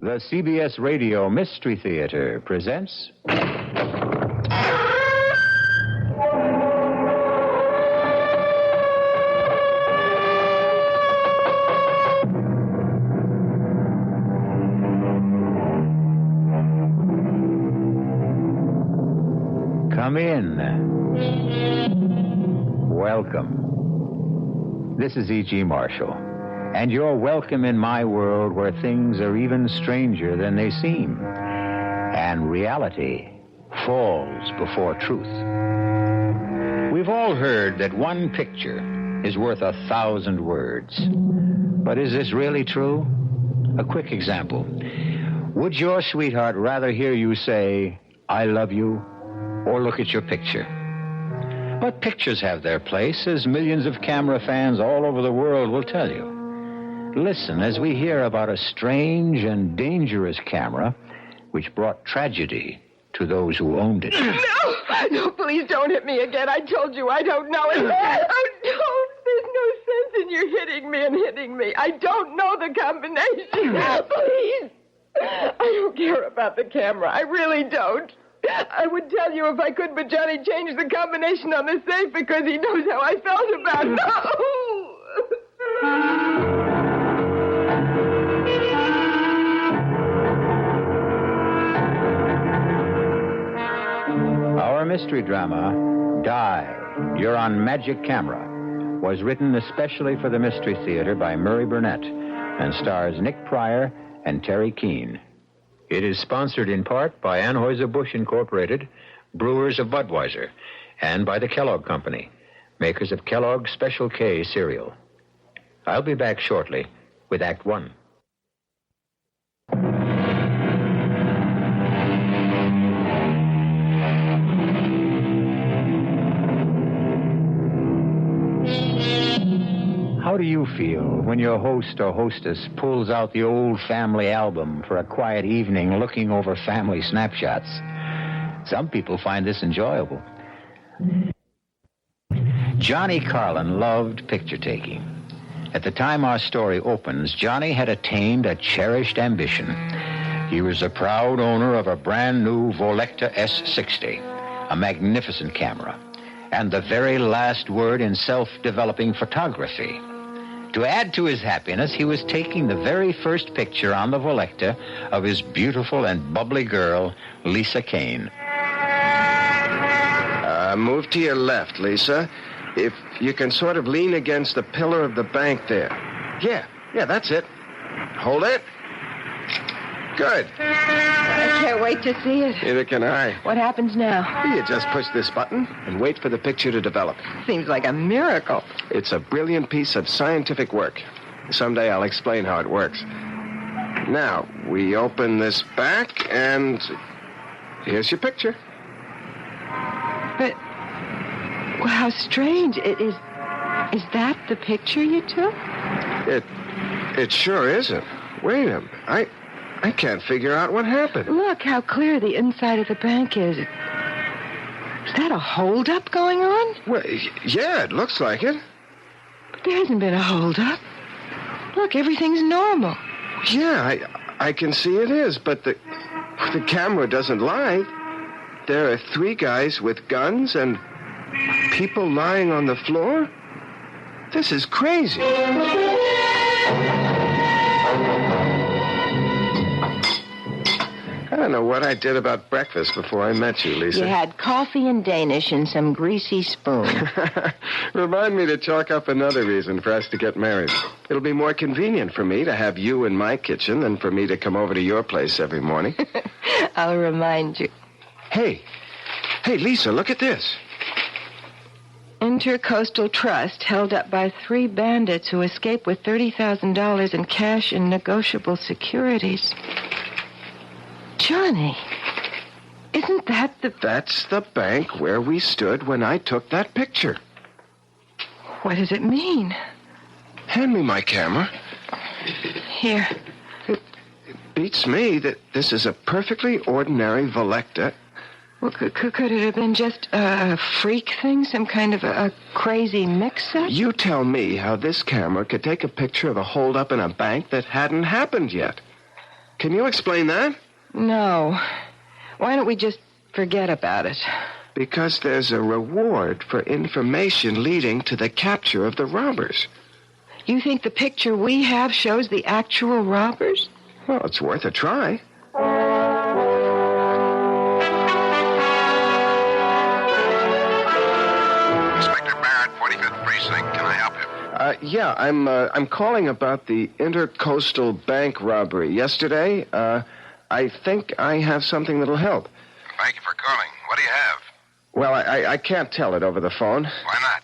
The CBS Radio Mystery Theater presents... Come in. Welcome. This is E.G. Marshall. And you're welcome in my world where things are even stranger than they seem. And reality falls before truth. We've all heard that one picture is worth 1,000 words. But is this really true? A quick example. Would your sweetheart rather hear you say, "I love you," or look at your picture? But pictures have their place, as millions of camera fans all over the world will tell you. Listen as we hear about a strange and dangerous camera which brought tragedy to those who owned it. No, please don't hit me again. I told you I don't know it. Oh, don't. There's no sense in you hitting me and hitting me. I don't know the combination. Please. I don't care about the camera. I really don't. I would tell you if I could, but Johnny changed the combination on the safe because he knows how I felt about it. No! Our mystery drama, Die, You're on Magic Camera, was written especially for the Mystery Theater by Murray Burnett and stars Nick Pryor and Terry Keane. It is sponsored in part by Anheuser-Busch Incorporated, brewers of Budweiser, and by the Kellogg Company, makers of Kellogg's Special K cereal. I'll be back shortly with Act One. How do you feel when your host or hostess pulls out the old family album for a quiet evening looking over family snapshots? Some people find this enjoyable. Johnny Carlin loved picture taking. At the time our story opens, Johnny had attained a cherished ambition. He was the proud owner of a brand new Volecta S60, a magnificent camera, and the very last word in self-developing photography. To add to his happiness, he was taking the very first picture on the Volecta of his beautiful and bubbly girl, Lisa Kane. Move to your left, Lisa. If you can sort of lean against the pillar of the bank there. Yeah, that's it. Hold it. Good. I can't wait to see it. Neither can I. What happens now? You just push this button and wait for the picture to develop. Seems like a miracle. It's a brilliant piece of scientific work. Someday I'll explain how it works. Now, we open this back, and here's your picture. But, well, how strange. Is that the picture you took? It sure isn't. Wait a minute. I can't figure out what happened. Look how clear the inside of the bank is. Is that a holdup going on? Well, yeah, it looks like it. But there hasn't been a holdup. Look, everything's normal. Yeah, I can see it is, but the camera doesn't lie. There are 3 guys with guns and people lying on the floor. This is crazy. I don't know what I did about breakfast before I met you, Lisa. You had coffee and Danish and some greasy spoon. Remind me to chalk up another reason for us to get married. It'll be more convenient for me to have you in my kitchen than for me to come over to your place every morning. I'll remind you. Hey, Lisa, look at this. Intercoastal Trust held up by 3 bandits who escaped with $30,000 in cash and negotiable securities. Johnny, isn't that the... That's the bank where we stood when I took that picture. What does it mean? Hand me my camera. Here. It beats me that this is a perfectly ordinary Volecta. Well, could it have been just a freak thing? Some kind of a crazy mix-up? You tell me how this camera could take a picture of a holdup in a bank that hadn't happened yet. Can you explain that? No. Why don't we just forget about it? Because there's a reward for information leading to the capture of the robbers. You think the picture we have shows the actual robbers? Well, it's worth a try. Inspector Barrett, 45th Precinct. Can I help you? Yeah, I'm calling about the Intercoastal Bank robbery yesterday. I think I have something that'll help. Thank you for calling. What do you have? Well, I can't tell it over the phone. Why not?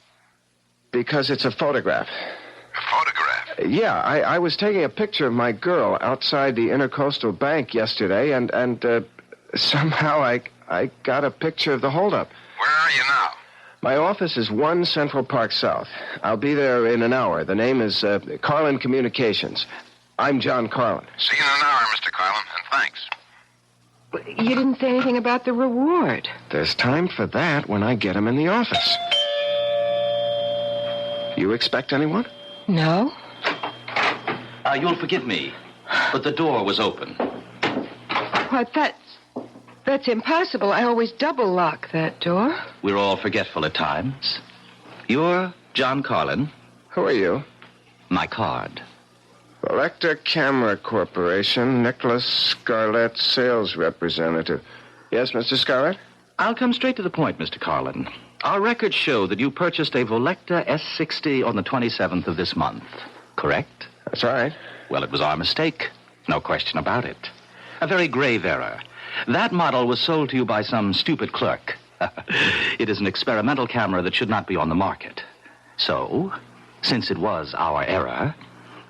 Because it's a photograph. A photograph? Yeah, I was taking a picture of my girl outside the Intercoastal Bank yesterday, and somehow I got a picture of the holdup. Where are you now? My office is 1 Central Park South. I'll be there in an hour. The name is Carlin Communications. I'm John Carlin. See you in an hour, Mr. Carlin, and thanks. You didn't say anything about the reward. There's time for that when I get him in the office. You expect anyone? No? You'll forgive me, but the door was open. What, that's impossible. I always double lock that door. We're all forgetful at times. You're John Carlin. Who are you? My card. Electa Camera Corporation, Nicholas Scarlett, sales representative. Yes, Mr. Scarlett? I'll come straight to the point, Mr. Carlin. Our records show that you purchased a Volecta S60 on the 27th of this month, correct? That's right. Well, it was our mistake. No question about it. A very grave error. That model was sold to you by some stupid clerk. It is an experimental camera that should not be on the market. So, since it was our error,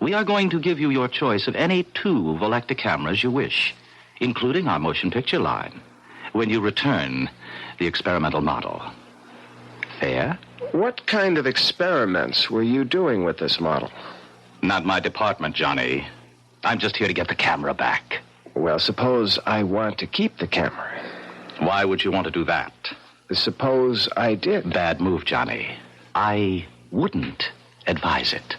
we are going to give you your choice of any 2 Volecta cameras you wish, including our motion picture line, when you return the experimental model. Fair? What kind of experiments were you doing with this model? Not my department, Johnny. I'm just here to get the camera back. Well, suppose I want to keep the camera. Why would you want to do that? Suppose I did. Bad move, Johnny. I wouldn't advise it.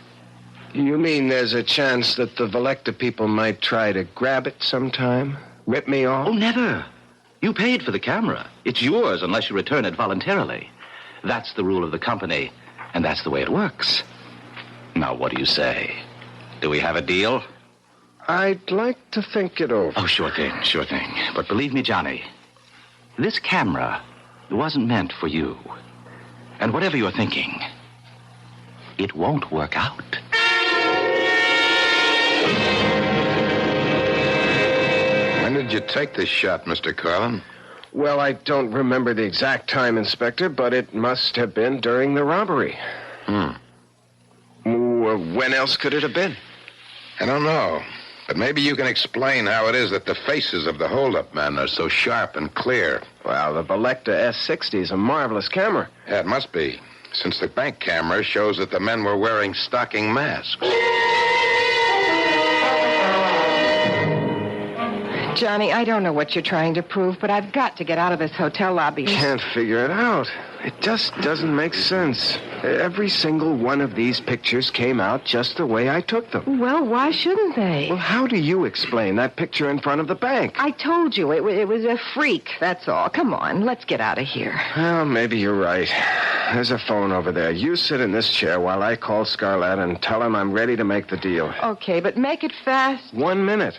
You mean there's a chance that the Volecta people might try to grab it sometime? Rip me off? Oh, never. You paid for the camera. It's yours unless you return it voluntarily. That's the rule of the company, and that's the way it works. Now, what do you say? Do we have a deal? I'd like to think it over. Oh, sure thing. But believe me, Johnny, this camera wasn't meant for you. And whatever you're thinking, it won't work out. When did you take this shot, Mr. Carlin? Well, I don't remember the exact time, Inspector, but it must have been during the robbery. When else could it have been? I don't know. But maybe you can explain how it is that the faces of the hold-up men are so sharp and clear. Well, the Volecta S60 is a marvelous camera. Yeah, it must be, since the bank camera shows that the men were wearing stocking masks. Johnny, I don't know what you're trying to prove, but I've got to get out of this hotel lobby. Can't figure it out. It just doesn't make sense. Every single one of these pictures came out just the way I took them. Well, why shouldn't they? Well, how do you explain that picture in front of the bank? I told you, it was a freak, that's all. Come on, let's get out of here. Well, maybe you're right. There's a phone over there. You sit in this chair while I call Scarlett and tell him I'm ready to make the deal. Okay, but make it fast. 1 minute.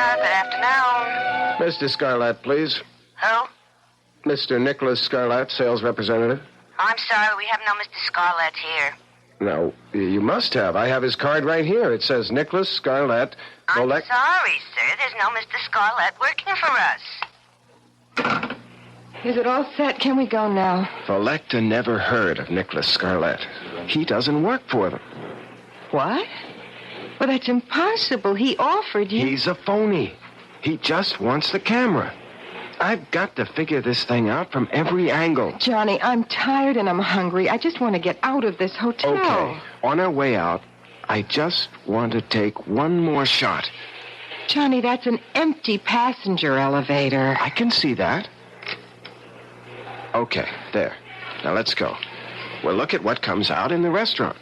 Good afternoon. Mr. Scarlett, please. Who? Mr. Nicholas Scarlett, sales representative. I'm sorry, we have no Mr. Scarlett here. No, you must have. I have his card right here. It says Nicholas Scarlett. I'm sorry, sir. There's no Mr. Scarlett working for us. Is it all set? Can we go now? Volecta never heard of Nicholas Scarlett. He doesn't work for them. What? Well, that's impossible. He offered you... He's a phony. He just wants the camera. I've got to figure this thing out from every angle. Johnny, I'm tired and I'm hungry. I just want to get out of this hotel. Okay. On our way out, I just want to take one more shot. Johnny, that's an empty passenger elevator. I can see that. Okay, there. Now let's go. Well, look at what comes out in the restaurant.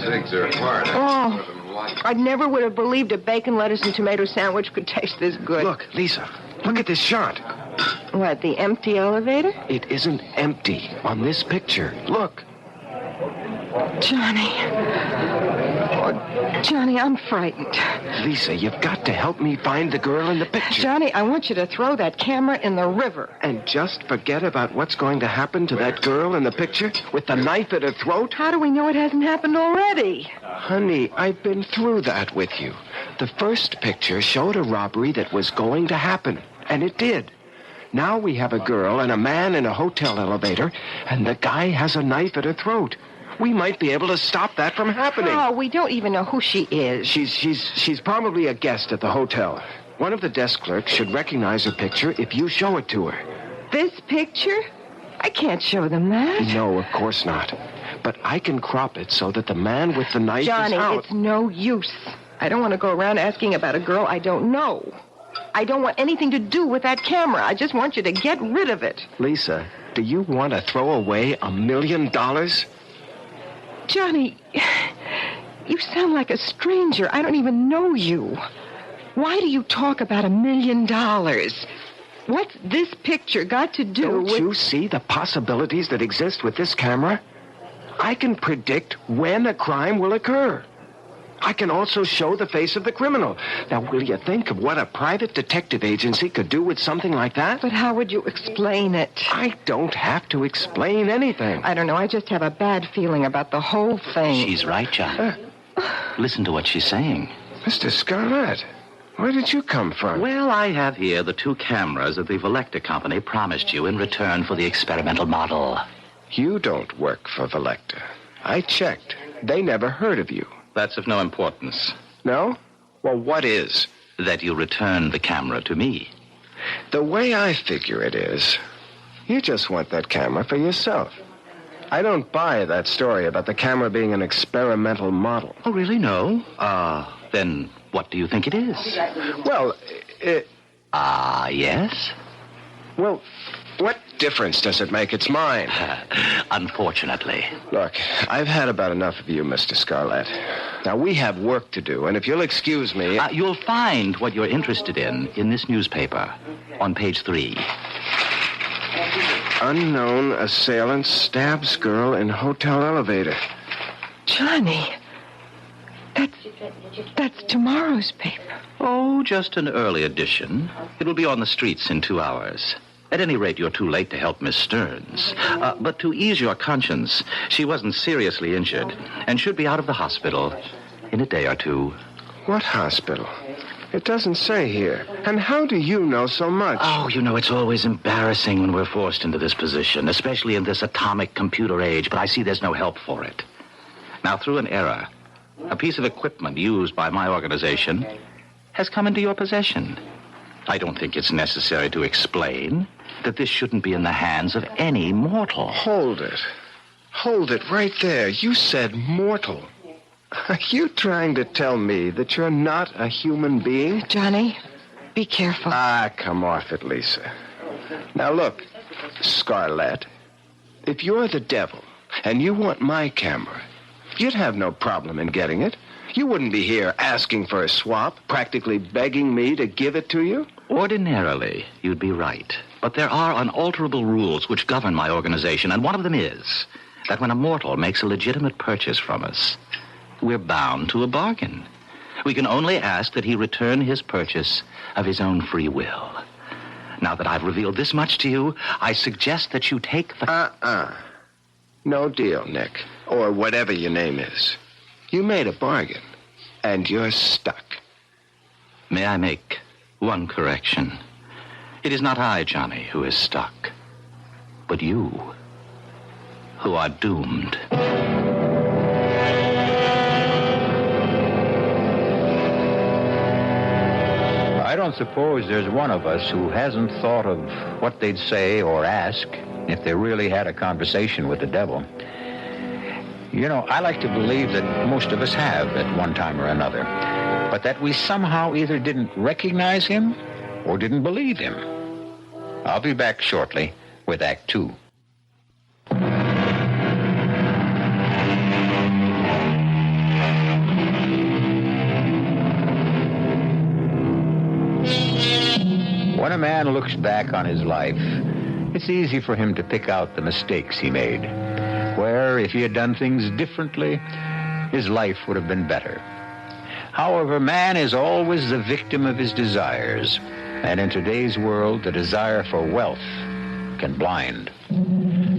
Eggs are hard. Oh, I never would have believed a bacon, lettuce, and tomato sandwich could taste this good. Look, Lisa, look at this shot. What, the empty elevator? It isn't empty on this picture. Look. Johnny. Oh, Johnny, I'm frightened. Lisa, you've got to help me find the girl in the picture. Johnny, I want you to throw that camera in the river. And just forget about what's going to happen to that girl in the picture with the knife at her throat? How do we know it hasn't happened already? Honey, I've been through that with you. The first picture showed a robbery that was going to happen, and it did. Now we have a girl and a man in a hotel elevator, and the guy has a knife at her throat. We might be able to stop that from happening. Oh, we don't even know who she is. She's probably a guest at the hotel. One of the desk clerks should recognize her picture if you show it to her. This picture? I can't show them that. No, of course not. But I can crop it so that the man with the knife Johnny, is out. it's no use. I don't want to go around asking about a girl I don't know. I don't want anything to do with that camera. I just want you to get rid of it. Lisa, do you want to throw away $1 million? Johnny, you sound like a stranger. I don't even know you. Why do you talk about $1 million? What's this picture got to do with... Don't you see the possibilities that exist with this camera? I can predict when a crime will occur. I can also show the face of the criminal. Now, will you think of what a private detective agency could do with something like that? But how would you explain it? I don't have to explain anything. I don't know. I just have a bad feeling about the whole thing. She's right, John. Listen to what she's saying. Mr. Scarlett, where did you come from? Well, I have here the 2 cameras that the Velecta Company promised you in return for the experimental model. You don't work for Velecta. I checked. They never heard of you. That's of no importance. No? Well, what is? That you return the camera to me. The way I figure it is, you just want that camera for yourself. I don't buy that story about the camera being an experimental model. Oh, really? No? Then what do you think it is? Well, yes? Well, what difference does it make? It's mine. Unfortunately. Look, I've had about enough of you, Mr. Scarlett. Now, we have work to do, and if you'll excuse me... You'll find what you're interested in this newspaper on page 3. Unknown assailant stabs girl in hotel elevator. Johnny, that's tomorrow's paper. Oh, just an early edition. It'll be on the streets in 2 hours. At any rate, you're too late to help Miss Stearns. But to ease your conscience, she wasn't seriously injured and should be out of the hospital in a day or 2. What hospital? It doesn't say here. And how do you know so much? Oh, you know, it's always embarrassing when we're forced into this position, especially in this atomic computer age, but I see there's no help for it. Now, through an error, a piece of equipment used by my organization has come into your possession. I don't think it's necessary to explain that this shouldn't be in the hands of any mortal. Hold it. Hold it right there. You said mortal. Are you trying to tell me that you're not a human being? Johnny, be careful. Come off it, Lisa. Now, look, Scarlett, if you're the devil and you want my camera, you'd have no problem in getting it. You wouldn't be here asking for a swap, practically begging me to give it to you. Ordinarily, you'd be right. But there are unalterable rules which govern my organization, and one of them is that when a mortal makes a legitimate purchase from us, we're bound to a bargain. We can only ask that he return his purchase of his own free will. Now that I've revealed this much to you, I suggest that you take the... No deal, Nick. Or whatever your name is. You made a bargain, and you're stuck. May I make one correction? It is not I, Johnny, who is stuck, but you, who are doomed. I don't suppose there's one of us who hasn't thought of what they'd say or ask if they really had a conversation with the devil. You know, I like to believe that most of us have at one time or another, but that we somehow either didn't recognize him or didn't believe him. I'll be back shortly with Act Two. When a man looks back on his life, it's easy for him to pick out the mistakes he made, where if he had done things differently, his life would have been better. However, man is always the victim of his desires, and in today's world, the desire for wealth can blind.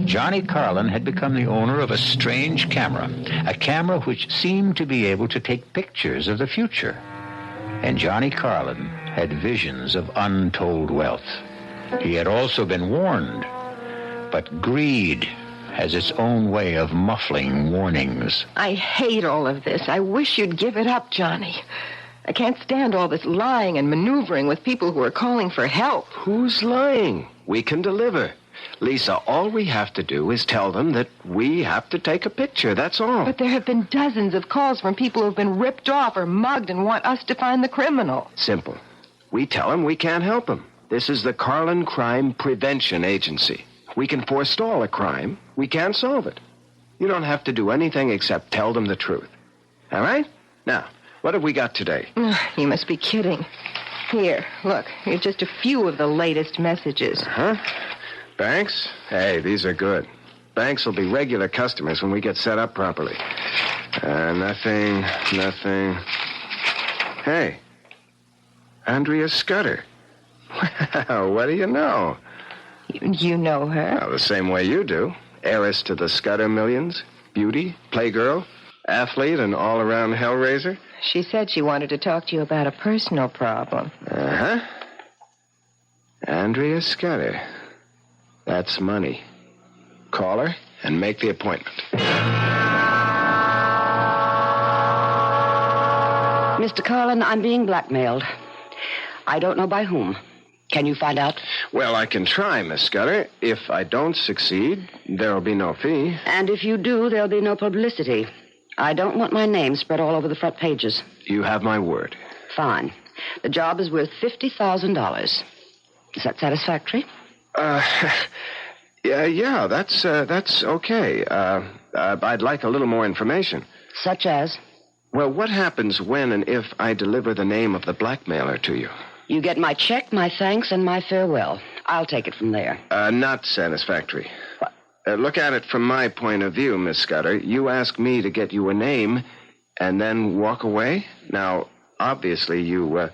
Johnny Carlin had become the owner of a strange camera, a camera which seemed to be able to take pictures of the future. And Johnny Carlin had visions of untold wealth. He had also been warned, but greed has its own way of muffling warnings. I hate all of this. I wish you'd give it up, Johnny. I can't stand all this lying and maneuvering with people who are calling for help. Who's lying? We can deliver. Lisa, all we have to do is tell them that we have to take a picture, that's all. But there have been dozens of calls from people who've been ripped off or mugged and want us to find the criminal. Simple. We tell them we can't help them. This is the Carlin Crime Prevention Agency. We can forestall a crime. We can't solve it. You don't have to do anything except tell them the truth. All right? Now, what have we got today? You must be kidding. Here, look. Here's just a few of the latest messages. Huh? Banks? Hey, these are good. Banks will be regular customers when we get set up properly. Nothing. Hey, Andrea Scudder. Well, what do you know? You know her? Well, the same way you do. Heiress to the Scudder millions, beauty, playgirl, athlete, and all-around hellraiser. She said she wanted to talk to you about a personal problem. Uh-huh. Andrea Scudder. That's money. Call her and make the appointment. Mr. Carlin, I'm being blackmailed. I don't know by whom. Can you find out? Well, I can try, Miss Scudder. If I don't succeed, there'll be no fee. And if you do, there'll be no publicity. I don't want my name spread all over the front pages. You have my word. Fine. The job is worth $50,000. Is that satisfactory? Yeah, that's okay. I'd like a little more information. Such as? Well, what happens when and if I deliver the name of the blackmailer to you? You get my check, my thanks, and my farewell. I'll take it from there. Not satisfactory. What? Look at it from my point of view, Miss Scudder. You ask me to get you a name and then walk away? Now, obviously, you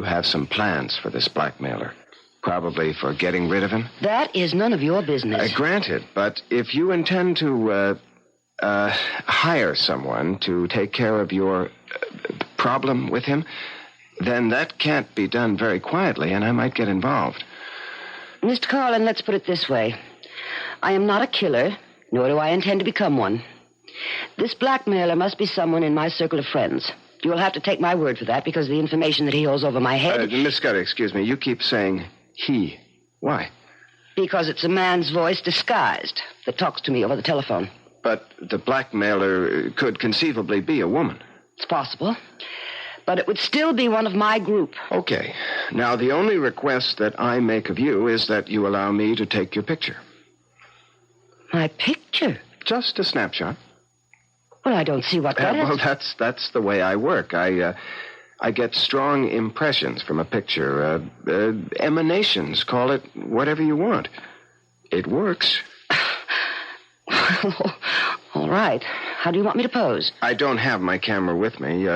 have some plans for this blackmailer. Probably for getting rid of him. That is none of your business. Granted, but if you intend to hire someone to take care of your problem with him, then that can't be done very quietly, and I might get involved. Mr. Carlin, let's put it this way. I am not a killer, nor do I intend to become one. This blackmailer must be someone in my circle of friends. You'll have to take my word for that because of the information that he holds over my head. Miss Scudder, excuse me. You keep saying he. Why? Because it's a man's voice disguised that talks to me over the telephone. But the blackmailer could conceivably be a woman. It's possible. But it would still be one of my group. Okay. Now, the only request that I make of you is that you allow me to take your picture. My picture? Just a snapshot. Well, I don't see what that is. Well, that's the way I work. I get strong impressions from a picture. Emanations, call it whatever you want. It works. All right. How do you want me to pose? I don't have my camera with me.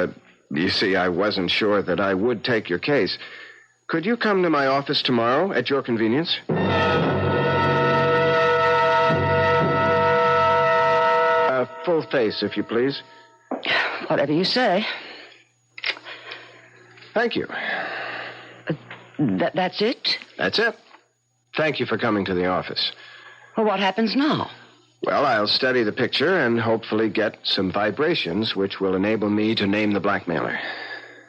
You see, I wasn't sure that I would take your case. Could you come to my office tomorrow at your convenience? Full face, if you please. Whatever you say. Thank you. That's it? That's it. Thank you for coming to the office. Well, what happens now? Well, I'll study the picture and hopefully get some vibrations which will enable me to name the blackmailer.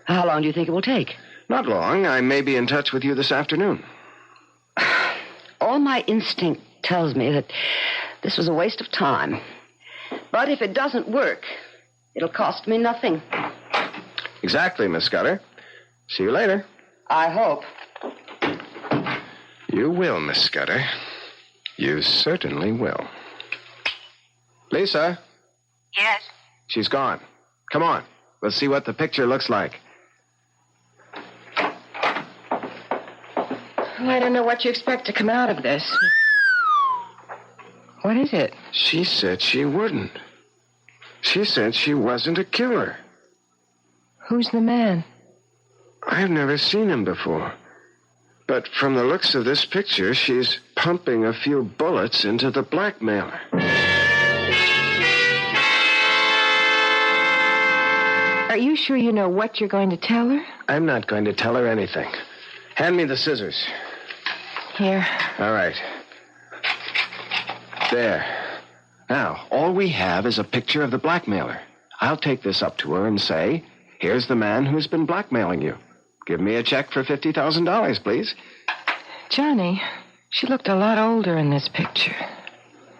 How long do you think it will take? Not long. I may be in touch with you this afternoon. All my instinct tells me that this was a waste of time. But if it doesn't work, it'll cost me nothing. Exactly, Miss Scudder. See you later. I hope. You will, Miss Scudder. You certainly will. Lisa, Yes? she's gone. Come on. We'll see what the picture looks like. Well, I don't know what you expect to come out of this. What is it? She said she wouldn't. She said she wasn't a killer. Who's the man? I've never seen him before. But from the looks of this picture, she's pumping a few bullets into the blackmailer. Are you sure you know what you're going to tell her? I'm not going to tell her anything. Hand me the scissors. Here. All right. There. Now, all we have is a picture of the blackmailer. I'll take this up to her and say, here's the man who's been blackmailing you. Give me a check for $50,000, please. Johnny, she looked a lot older in this picture.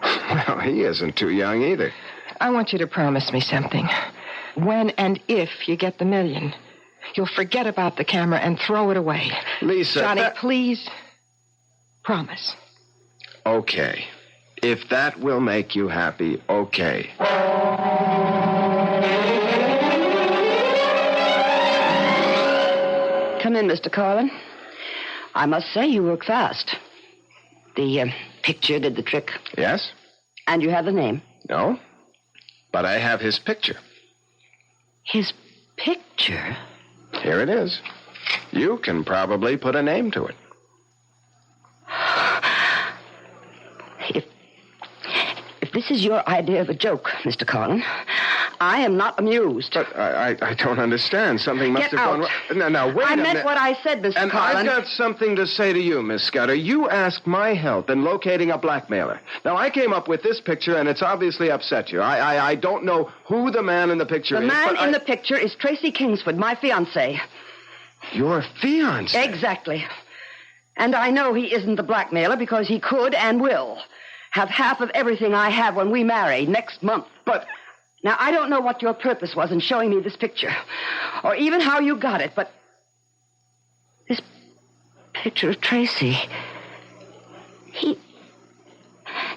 Well, he isn't too young either. I want you to promise me something. When and if you get the $1 million, you'll forget about the camera and throw it away. Lisa... Johnny, please. Promise. Okay. If that will make you happy, okay. Come in, Mr. Carlin. I must say you work fast. The picture did the trick. Yes? And you have the name. No? But I have his picture. His picture? Here it is. You can probably put a name to it. If this is your idea of a joke, Mr. Carlin, I am not amused. But I don't understand. Something must Get have gone out. wrong. Now, wait a minute. I meant what I said, Mr. And Carlin. I've got something to say to you, Miss Scudder. You asked my help in locating a blackmailer. Now, I came up with this picture, and it's obviously upset you. I don't know who the man in the picture The is. man in the picture is Tracy Kingsford, my fiancé. Your fiancé? Exactly. And I know he isn't the blackmailer because he could and will have half of everything I have when we marry next month. But... Now, I don't know what your purpose was in showing me this picture, or even how you got it, but this picture of Tracy, he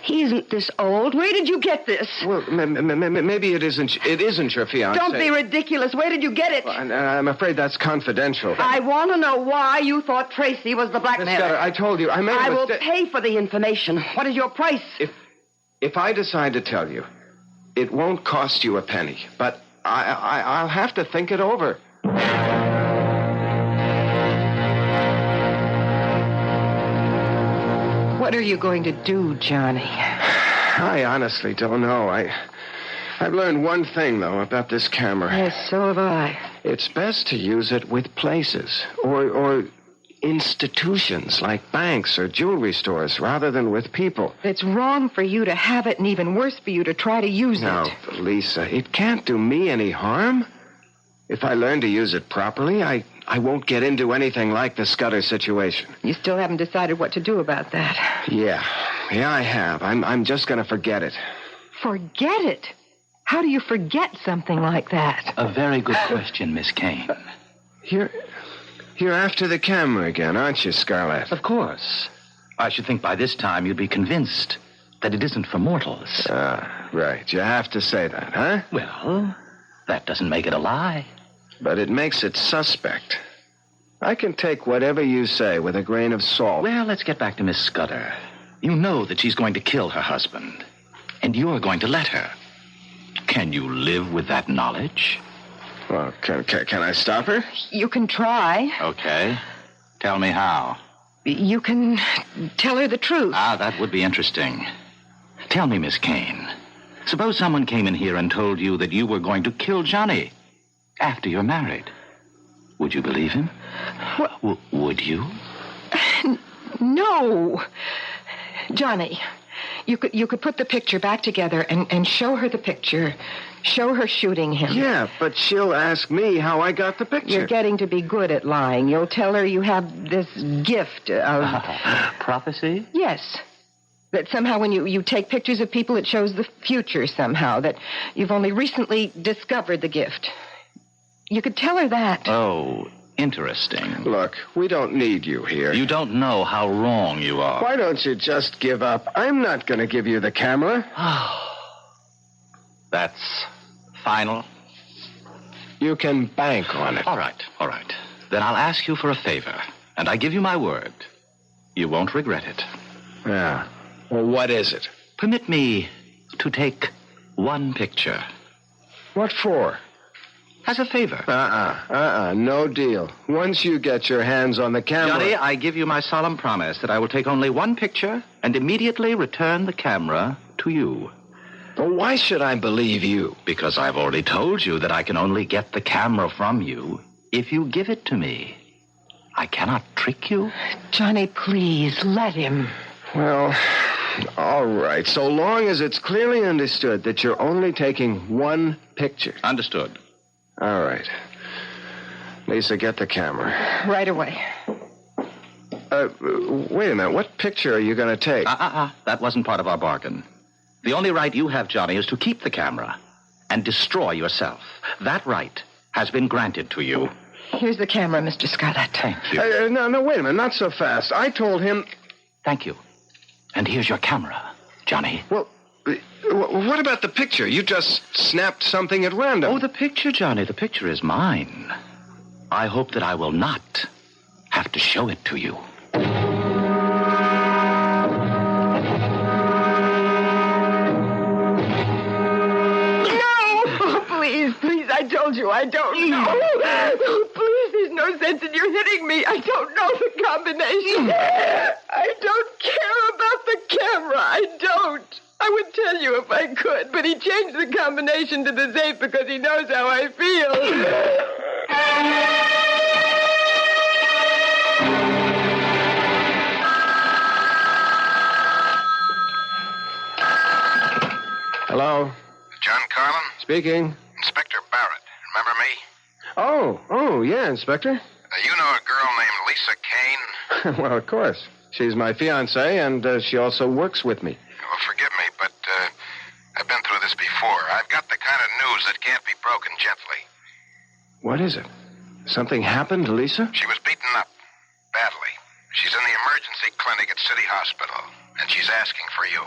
isn't this old. Where did you get this? Well, maybe it isn't your fiancé. Don't be ridiculous. Where did you get it? Well, I'm afraid that's confidential. I want to know why you thought Tracy was the Miss blackmailer. Scudder, I told you, I made I a will mistake. pay for the information. What is your price? If I decide to tell you, it won't cost you a penny, but I'll have to think it over. What are you going to do, Johnny? I honestly don't know. I've learned one thing, though, about this camera. Yes, so have I. It's best to use it with places or institutions like banks or jewelry stores rather than with people. It's wrong for you to have it and even worse for you to try to use Now, it. Lisa, it can't do me any harm. If I learn to use it properly, I won't get into anything like the Scudder situation. You still haven't decided what to do about that. Yeah, I have. I'm just going to forget it. Forget it? How do you forget something like that? A very good question, Miss Kane. You're after the camera again, aren't you, Scarlett? Of course. I should think by this time you'd be convinced that it isn't for mortals. Right. You have to say that, huh? Well, that doesn't make it a lie. But it makes it suspect. I can take whatever you say with a grain of salt. Well, let's get back to Miss Scudder. You know that she's going to kill her husband, and you're going to let her. Can you live with that knowledge? Well, can I stop her? You can try. Okay. Tell me how. You can tell her the truth. That would be interesting. Tell me, Miss Kane. Suppose someone came in here and told you that you were going to kill Johnny after you're married. Would you believe him? What? Would you? No. Johnny, you could put the picture back together and show her the picture. Show her shooting him. Yeah, but she'll ask me how I got the picture. You're getting to be good at lying. You'll tell her you have this gift of... Prophecy? Yes. That somehow when you take pictures of people, it shows the future somehow. That you've only recently discovered the gift. You could tell her that. Oh, interesting. Look, we don't need you here. You don't know how wrong you are. Why don't you just give up? I'm not going to give you the camera. That's final? You can bank on it. All right. Then I'll ask you for a favor, and I give you my word. You won't regret it. Yeah. Well, what is it? Permit me to take one picture. What for? As a favor. No deal. Once you get your hands on the camera... Johnny, I give you my solemn promise that I will take only one picture and immediately return the camera to you. Well, why should I believe you? Because I've already told you that I can only get the camera from you if you give it to me. I cannot trick you. Johnny, please, let him. Well, all right. So long as it's clearly understood that you're only taking one picture. Understood. All right. Lisa, get the camera. Right away. Wait a minute. What picture are you going to take? That wasn't part of our bargain. The only right you have, Johnny, is to keep the camera and destroy yourself. That right has been granted to you. Here's the camera, Mr. Scarlett. Thank you. No, wait a minute. Not so fast. I told him... Thank you. And here's your camera, Johnny. Well, what about the picture? You just snapped something at random. Oh, the picture, Johnny. The picture is mine. I hope that I will not have to show it to you. Please, I told you I don't know. Oh, please, there's no sense in your hitting me. I don't know the combination. I don't care about the camera. I don't. I would tell you if I could, but he changed the combination to the safe because he knows how I feel. Hello? John Carlin? Speaking. Inspector Barrett. Remember me? Oh, yeah, Inspector. You know a girl named Lisa Kane? Well, of course. She's my fiancée, and she also works with me. Well, forgive me, but I've been through this before. I've got the kind of news that can't be broken gently. What is it? Something happened to Lisa? She was beaten up. Badly. She's in the emergency clinic at City Hospital, and she's asking for you.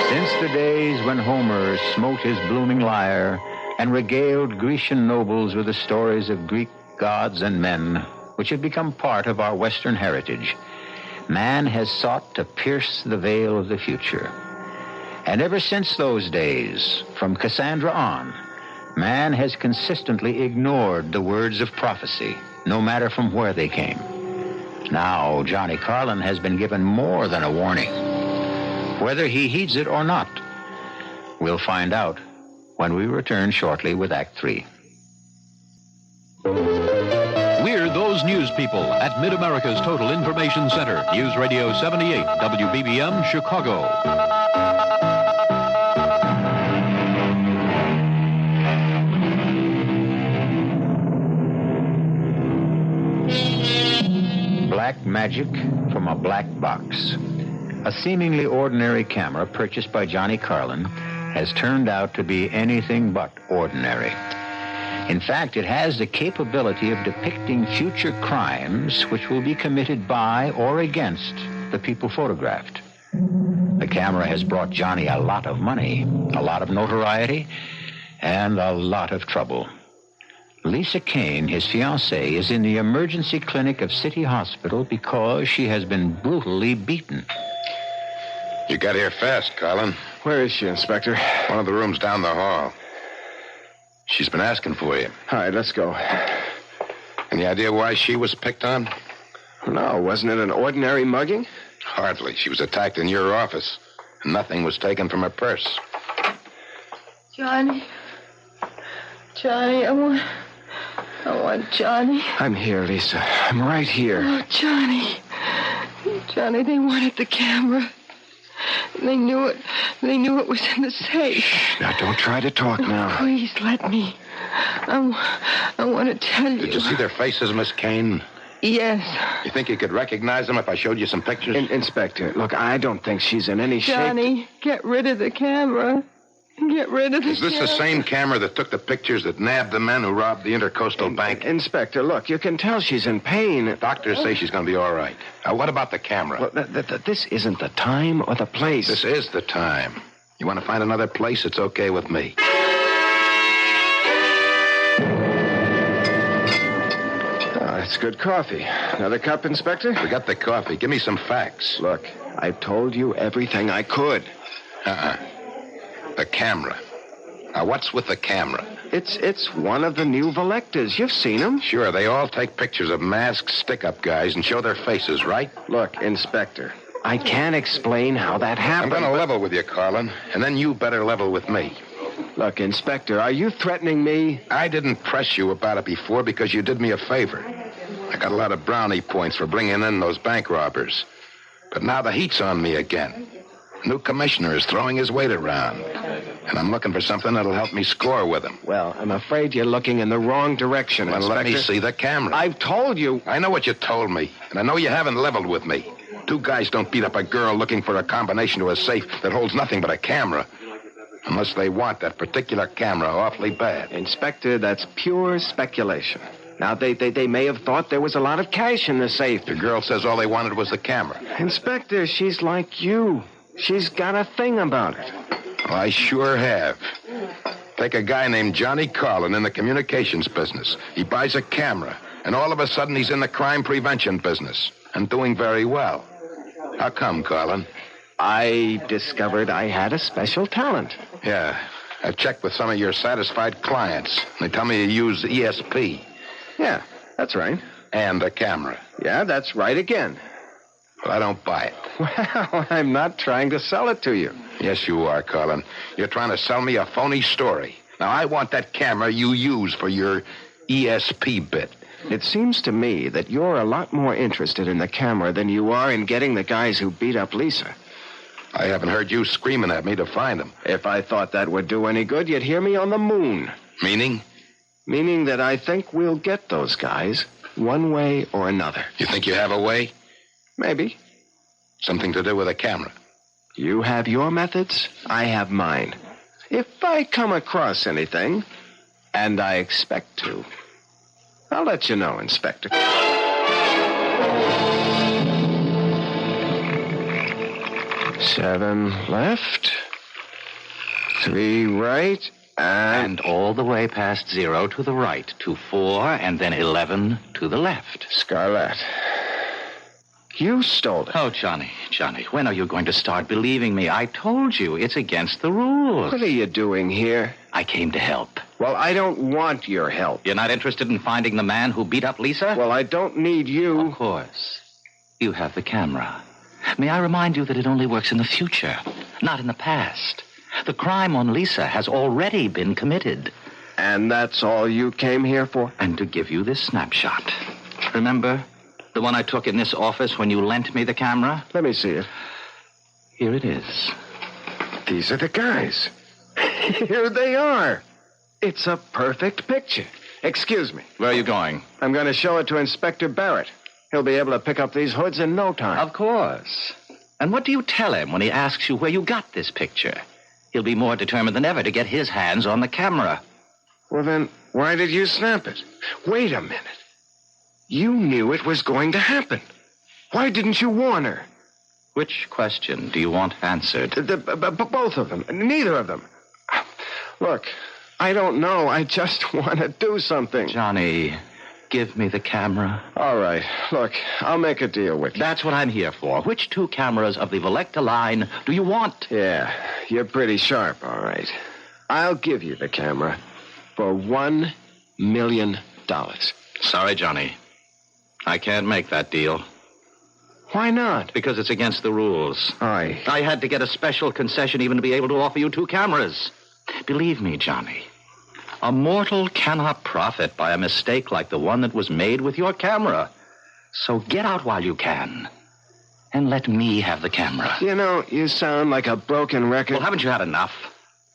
Since the days when Homer smote his blooming lyre and regaled Grecian nobles with the stories of Greek gods and men, which have become part of our Western heritage, man has sought to pierce the veil of the future. And ever since those days, from Cassandra on, man has consistently ignored the words of prophecy, no matter from where they came. Now, Johnny Carlin has been given more than a warning. Whether he heeds it or not, we'll find out when we return shortly with Act 3. We're those news people at Mid-America's Total Information Center, News Radio 78, WBBM, Chicago. Black magic from a black box. A seemingly ordinary camera purchased by Johnny Carlin has turned out to be anything but ordinary. In fact, it has the capability of depicting future crimes which will be committed by or against the people photographed. The camera has brought Johnny a lot of money, a lot of notoriety, and a lot of trouble. Lisa Kane, his fiancée, is in the emergency clinic of City Hospital because she has been brutally beaten. You got here fast, Carlin. Where is she, Inspector? One of the rooms down the hall. She's been asking for you. All right, let's go. Any idea why she was picked on? No, wasn't it an ordinary mugging? Hardly. She was attacked in your office, and nothing was taken from her purse. Johnny, I want Johnny. I'm here, Lisa. I'm right here. Oh, Johnny, they wanted the camera. They knew it. They knew it was in the safe. Now, don't try to talk now. Please, let me. I want to tell you. Did you see their faces, Miss Kane? Yes. You think you could recognize them if I showed you some pictures? Inspector, look, I don't think she's in any shape. Johnny, get rid of the camera. Get rid of the Is this the same camera that took the pictures that nabbed the men who robbed the Intercoastal Bank? Inspector, look, you can tell she's in pain. Doctors say she's going to be all right. Now, what about the camera? Well, this isn't the time or the place. This is the time. You want to find another place? It's okay with me. That's good coffee. Another cup, Inspector? Forget the coffee. Give me some facts. Look, I've told you everything I could. The camera. Now, what's with the camera? It's one of the new Volectas. You've seen them. Sure, they all take pictures of masked stick-up guys and show their faces, right? Look, Inspector, I can't explain how that I'm happened. going to level with you, Carlin, and then you better level with me. Look, Inspector, are you threatening me? I didn't press you about it before because you did me a favor. I got a lot of brownie points for bringing in those bank robbers. But now the heat's on me again. New commissioner is throwing his weight around. And I'm looking for something that'll help me score with him. Well, I'm afraid you're looking in the wrong direction, Well, Inspector. let me see the camera. I've told you. I know what you told me, and I know you haven't leveled with me. Two guys don't beat up a girl looking for a combination to a safe that holds nothing but a camera. Unless they want that particular camera awfully bad. Inspector, that's pure speculation. Now, they may have thought there was a lot of cash in the safe. The girl says all they wanted was the camera. Inspector, she's like you. She's got a thing about it. Well, I sure have. Take a guy named Johnny Carlin in the communications business. He buys a camera, and all of a sudden he's in the crime prevention business, and doing very well. How come, Carlin? I discovered I had a special talent. Yeah, I've checked with some of your satisfied clients. They tell me you use ESP. Yeah, that's right. And a camera. Yeah, that's right again. Well, I don't buy it. Well, I'm not trying to sell it to you. Yes, you are, Carlin. You're trying to sell me a phony story. Now, I want that camera you use for your ESP bit. It seems to me that you're a lot more interested in the camera than you are in getting the guys who beat up Lisa. I haven't heard you screaming at me to find them. If I thought that would do any good, you'd hear me on the moon. Meaning? Meaning that I think we'll get those guys one way or another. You think you have a way? Maybe. Something to do with a camera? You have your methods, I have mine. If I come across anything, and I expect to, I'll let you know, Inspector. 7 left, 3 right, And all the way past 0 to the right, to 4, and then 11 to the left. Scarlett, you stole it. Oh, Johnny, when are you going to start believing me? I told you, it's against the rules. What are you doing here? I came to help. Well, I don't want your help. You're not interested in finding the man who beat up Lisa? Well, I don't need you. Of course. You have the camera. May I remind you that it only works in the future, not in the past. The crime on Lisa has already been committed. And that's all you came here for? And to give you this snapshot. Remember the one I took in this office when you lent me the camera? Let me see it. Here it is. These are the guys. Here they are. It's a perfect picture. Excuse me. Where are you going? I'm going to show it to Inspector Barrett. He'll be able to pick up these hoods in no time. Of course. And what do you tell him when he asks you where you got this picture? He'll be more determined than ever to get his hands on the camera. Well, then, why did you snap it? Wait a minute. You knew it was going to happen. Why didn't you warn her? Which question do you want answered? Both of them. Neither of them. Look, I don't know. I just want to do something. Johnny, give me the camera. All right. Look, I'll make a deal with you. That's what I'm here for. Which 2 cameras of the Volecta line do you want? Yeah, you're pretty sharp, all right. I'll give you the camera for $1 million. Sorry, Johnny. I can't make that deal. Why not? Because it's against the rules. I had to get a special concession even to be able to offer you 2 cameras. Believe me, Johnny, a mortal cannot profit by a mistake like the one that was made with your camera. So get out while you can, and let me have the camera. You know, you sound like a broken record. Well, haven't you had enough?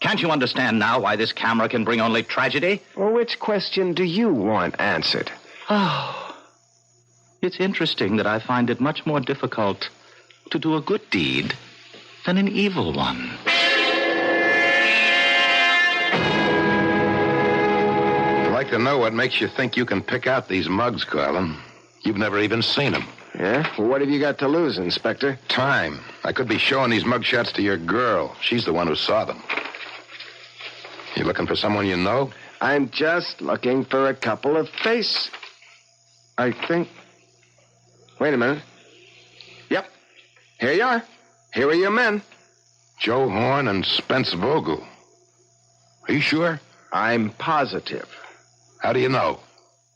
Can't you understand now why this camera can bring only tragedy? Well, which question do you want answered? Oh, it's interesting that I find it much more difficult to do a good deed than an evil one. like to know what makes you think you can pick out these mugs, Carlin. You've never even seen them. Yeah? Well, what have you got to lose, Inspector? Time. I could be showing these mugshots to your girl. She's the one who saw them. You looking for someone you know? I'm just looking for a couple of faces. I think... Wait a minute. Yep. Here you are. Here are your men. Joe Horn and Spence Vogel. Are you sure? I'm positive. How do you know?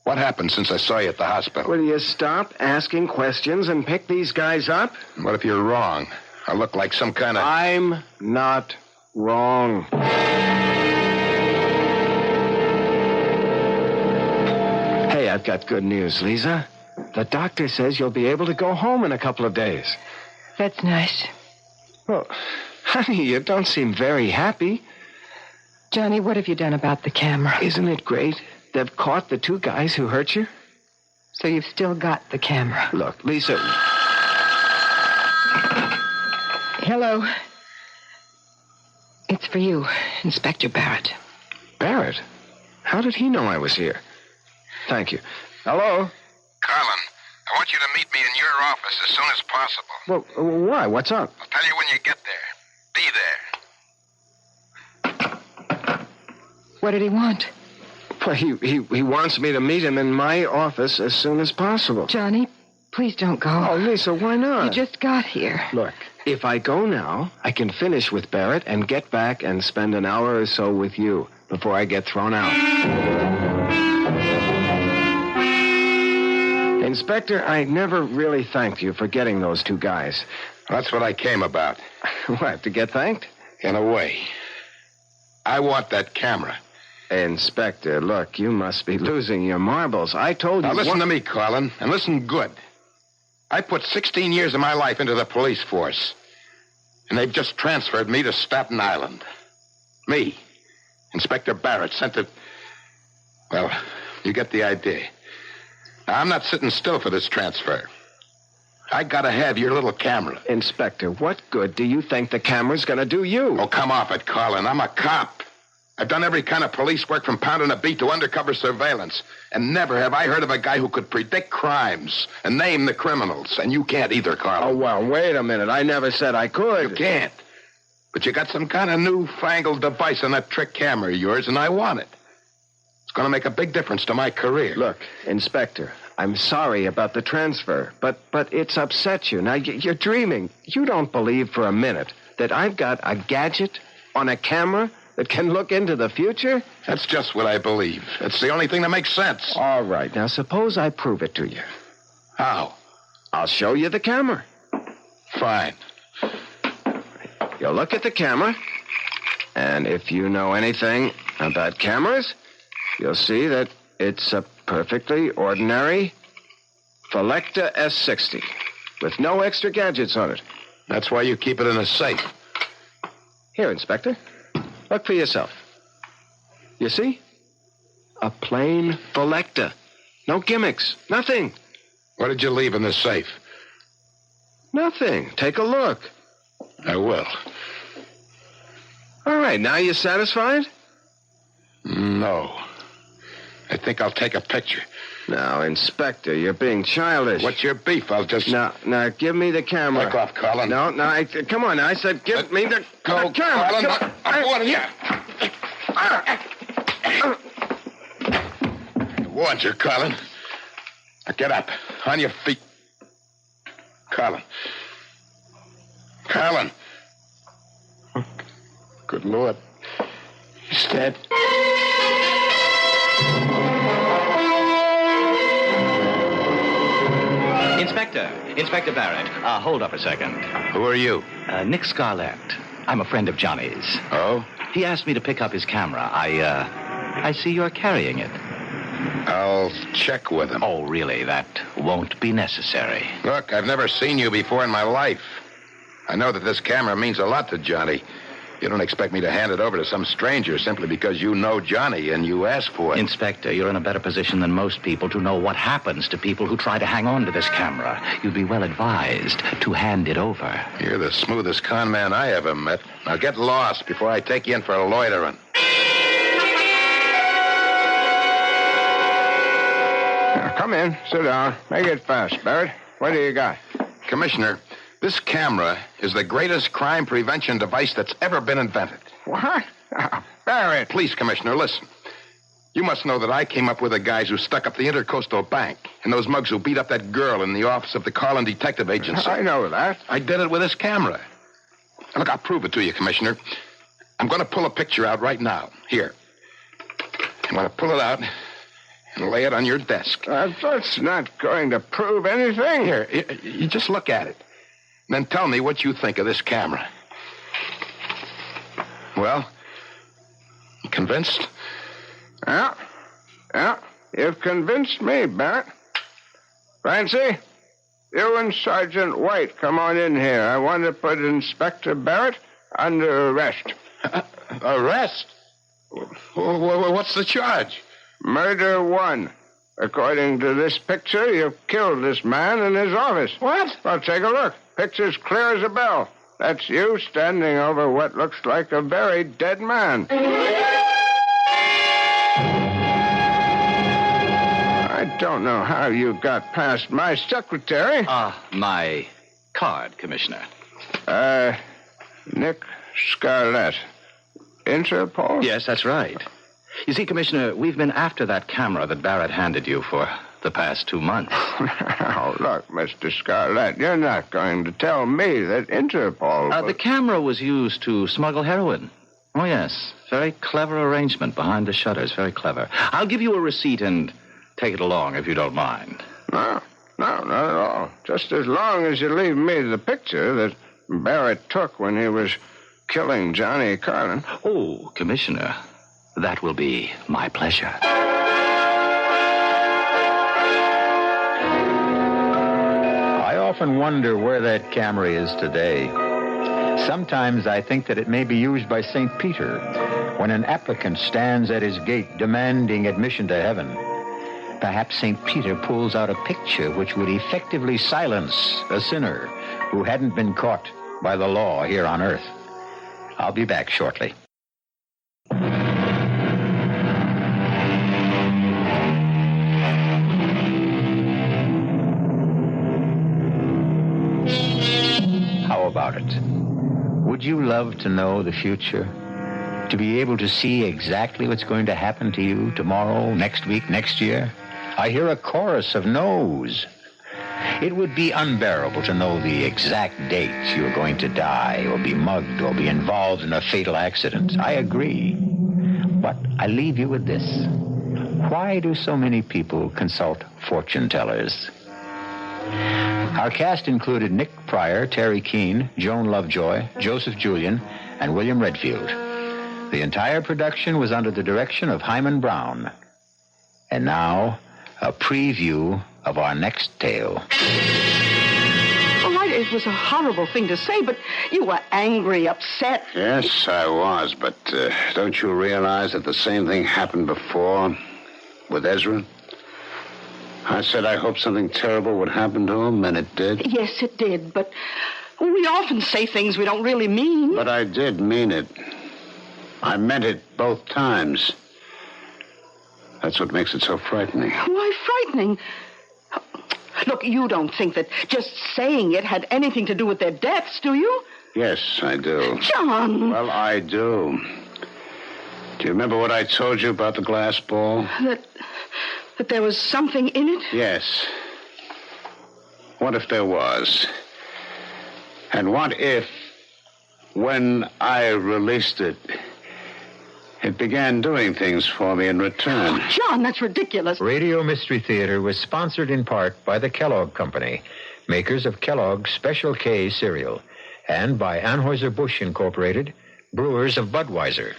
What happened since I saw you at the hospital? Will you stop asking questions and pick these guys up? What if you're wrong? I look like some kind of... I'm not wrong. Hey, I've got good news, Lisa. The doctor says you'll be able to go home in a couple of days. That's nice. Well, honey, you don't seem very happy. Johnny, what have you done about the camera? Isn't it great? They've caught the two guys who hurt you. So you've still got the camera. Look, Lisa... Hello. It's for you, Inspector Barrett. Barrett? How did he know I was here? Thank you. Hello? Carlin, I want you to meet me in your office as soon as possible. Well, why? What's up? I'll tell you when you get there. Be there. What did he want? Well, he wants me to meet him in my office as soon as possible. Johnny, please don't go. Oh, Lisa, why not? You just got here. Look, if I go now, I can finish with Barrett and get back and spend an hour or so with you before I get thrown out. Inspector, I never really thanked you for getting those two guys. That's what I came about. What, to get thanked? In a way. I want that camera. Inspector, look, you must be losing your marbles. I told you... Now listen to me, Carlin, and listen good. I put 16 years of my life into the police force, and they've just transferred me to Staten Island. Me, Inspector Barrett, sent to... Well, you get the idea. Now, I'm not sitting still for this transfer. I gotta have your little camera. Inspector, what good do you think the camera's gonna do you? Oh, come off it, Carlin. I'm a cop. I've done every kind of police work from pounding a beat to undercover surveillance. And never have I heard of a guy who could predict crimes and name the criminals. And you can't either, Carlin. Oh, well, wait a minute. I never said I could. You can't. But you got some kind of newfangled device on that trick camera of yours, and I want it. It's going to make a big difference to my career. Look, Inspector, I'm sorry about the transfer, but it's upset you. Now, you're dreaming. You don't believe for a minute that I've got a gadget on a camera that can look into the future? That's just what I believe. It's the only thing that makes sense. All right. Now, suppose I prove it to you. How? I'll show you the camera. Fine. You'll look at the camera, and if you know anything about cameras, you'll see that it's a perfectly ordinary Felecta S60 with no extra gadgets on it. That's why you keep it in a safe. Here, Inspector. Look for yourself. You see? A plain Felecta. No gimmicks. Nothing. What did you leave in the safe? Nothing. Take a look. I will. All right. Now you satisfied? No. I think I'll take a picture. Now, Inspector, you're being childish. What's your beef? I'll just... Now, give me the camera. Back off, Colin. No, come on. I said give me the Go, camera. Colin. I'm warning you. I warned you, Colin. Now get up. On your feet. Colin. Colin. Good Lord. He's dead. Inspector Barrett, hold up a second. Who are you? Nick Scarlett. I'm a friend of Johnny's. Oh? He asked me to pick up his camera. I see you're carrying it. I'll check with him. Oh, really? That won't be necessary. Look, I've never seen you before in my life. I know that this camera means a lot to Johnny. You don't expect me to hand it over to some stranger simply because you know Johnny and you ask for it. Inspector, you're in a better position than most people to know what happens to people who try to hang on to this camera. You'd be well advised to hand it over. You're the smoothest con man I ever met. Now get lost before I take you in for loitering. Come in. Sit down. Make it fast, Barrett. What do you got? Commissioner, this camera is the greatest crime prevention device that's ever been invented. What? Barrett. Please, Commissioner, listen. You must know that I came up with the guys who stuck up the Intercoastal Bank and those mugs who beat up that girl in the office of the Carlin Detective Agency. I know that. I did it with this camera. Look, I'll prove it to you, Commissioner. I'm going to pull a picture out right now. Here. I'm going to pull it out and lay it on your desk. That's not going to prove anything. Here, you just look at it. And then tell me what you think of this camera. Well, you convinced? Yeah. You've convinced me, Barrett. Francie, you and Sergeant White come on in here. I want to put Inspector Barrett under arrest. Arrest? What's the charge? Murder 1. According to this picture, you've killed this man in his office. What? Well, take a look. Picture's clear as a bell. That's you standing over what looks like a very dead man. I don't know how you got past my secretary. My card, Commissioner. Nick Scarlett. Interpol? Yes, that's right. You see, Commissioner, we've been after that camera that Barrett handed you for the past 2 months. Oh, look, Mr. Scarlett, you're not going to tell me that Interpol... The camera was used to smuggle heroin. Oh, yes. Very clever arrangement behind the shutters. Very clever. I'll give you a receipt and take it along if you don't mind. No, not at all. Just as long as you leave me the picture that Barrett took when he was killing Johnny Carlin. Oh, Commissioner, that will be my pleasure. I often wonder where that camera is today. Sometimes I think that it may be used by St. Peter when an applicant stands at his gate demanding admission to heaven. Perhaps St. Peter pulls out a picture which would effectively silence a sinner who hadn't been caught by the law here on earth. I'll be back shortly. How about it? Would you love to know the future? To be able to see exactly what's going to happen to you tomorrow, next week, next year? I hear a chorus of no's. It would be unbearable to know the exact date you're going to die or be mugged or be involved in a fatal accident. I agree. But I leave you with this. Why do so many people consult fortune tellers? Our cast included Nick Pryor, Terry Keane, Joan Lovejoy, Joseph Julian, and William Redfield. The entire production was under the direction of Hyman Brown. And now, a preview of our next tale. Oh, it was a horrible thing to say, but you were angry, upset. Yes, I was, but don't you realize that the same thing happened before with Ezra? I said I hoped something terrible would happen to him, and it did. Yes, it did, but we often say things we don't really mean. But I did mean it. I meant it both times. That's what makes it so frightening. Why frightening? Look, you don't think that just saying it had anything to do with their deaths, do you? Yes, I do. John! Well, I do. Do you remember what I told you about the glass ball? That there was something in it? Yes. What if there was? And what if, when I released it, it began doing things for me in return? Oh, John, that's ridiculous. Radio Mystery Theater was sponsored in part by the Kellogg Company, makers of Kellogg's Special K cereal, and by Anheuser-Busch Incorporated, brewers of Budweiser.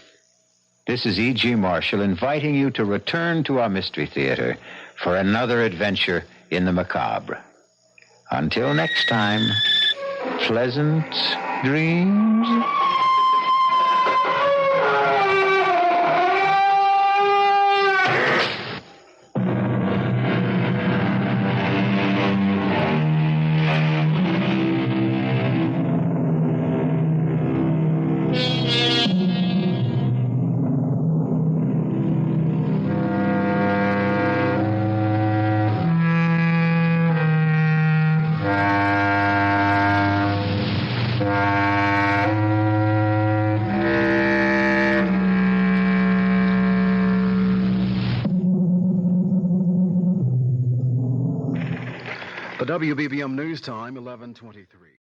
This is E.G. Marshall inviting you to return to our Mystery Theater for another adventure in the macabre. Until next time, pleasant dreams. The WBBM News Time, 11:23.